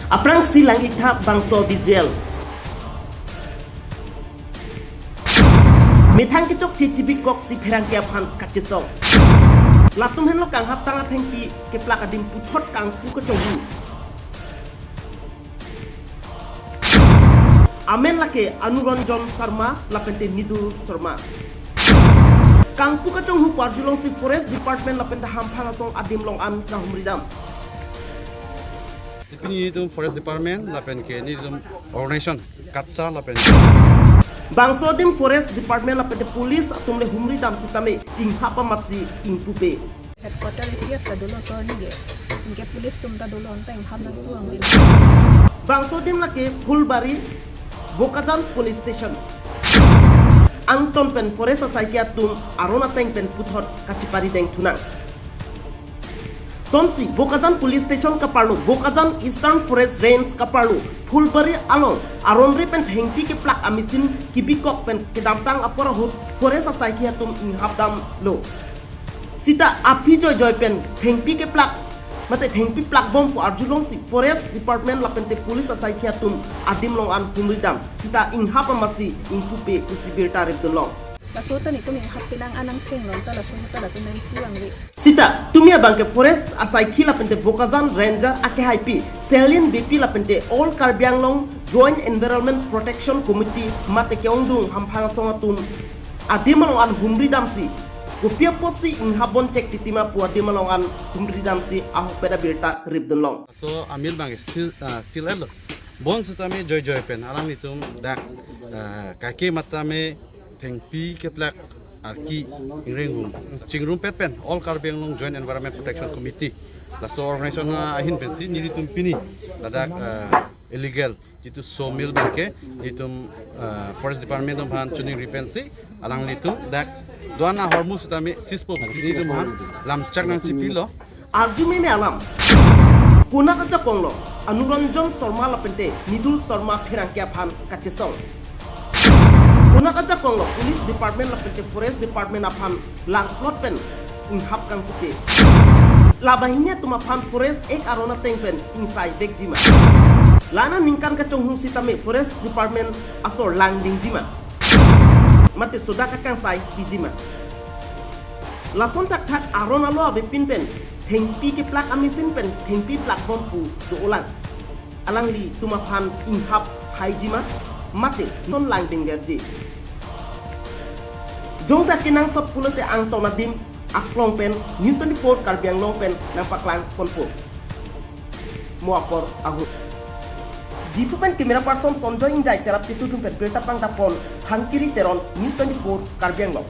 Aprang silang ikha bangso visual. Mithang kicok cicibik kok si perang kiapan kacesong. Latum hen lo kanghap tanga thengkeplak adim puthot kangpu kachonghu. Amen lake Anuronjon Sarma lapente Nidur Sarma. Kangpu kachonghu parjulong si Forest Department lapente hampang asong adim long an na humridam. Ini itu Forest Department lapen ke ini itu organization katsa lapen. Bangso dim Forest Department lapente police atumle humridam sitame ing hapa matsi ing pupe. Headquarter is here dulu soalnya ge. Ingke police tumta dulu onteng ham nang tuang din. Bangso dim lake Fulbari Bokajan Police Station. Angton pen Forest Asaikia tum arona teng pen puthot kachipari deng tunang. Sonsi Bokajan Police Station kaparlu Bokajan Eastern Forest Range kaparlu Fulbari along aronri pen thengkeplak amisin kibikok pen kedamtang apora hut Forest Asaikia tum ing habdam lo. Sita api joy pen thengkeplak mate thengkeplak bom pu arjulong si Forest Department lapente police Asaikia tum adim long an humridam sita ing hapa masi ing pupe usibirta repdolong. Lasutan itu nih hapilang anang teng nonton lasutan itu nang tuang ge. Sita tumia bangke Forest Asaikia lapente Bokajan Ranger ake haipi Selin BP lapente All Karbiang Long Joint Environment Protection Committee mate keongdung hampang songatum adim long an humridam si Kupia posi ing habon cek titima puat di malongan kumridam si ahok peda birta ribdenlong. So ambil bang still elo. Bon sutame joy pen alang itu dak kaki matame thengkeplak arki ingringum cingrum pet pen All Karbiang Long Joint Environment Protection Committee. So organization ahin pen si nidi tumpini dadak illegal itu sawmill bangke itu Forest Department han tuning repensi alang itu dak Doana hormus tami sispo ini rumah lamcak nang cipilo. Arjumi me alam. Puna kaca konglo. Anuronjon Sarma lapente Nidur Sarma pirangkia pan kacesong. Puna kaca konglo. Police Department lapente Forest Department apan lang plot pen inghap kang puti. Labahinya tuma pan Forest ek arona tengpen inside dek jima. Lana ningkan kachonghu sitame Forest Department asor lang ding jima. Mate sudah kakang sai pijima. Lason tak arona lo abe pin pen thengkeplak amisin pen thengkeplak bompu do ulang. Alang li tumapan inghap haijima mate non lang dinggerji. Jong sa kinang sop pulote ang tonadim aklong pen News 24 Karbiang Long pen nampak lang konpo. Muapor ahut. Di pen kamera person Sonjoy Injai cerap situ pen berita pang tapon hangkiri teron News 24 Karbiang Long.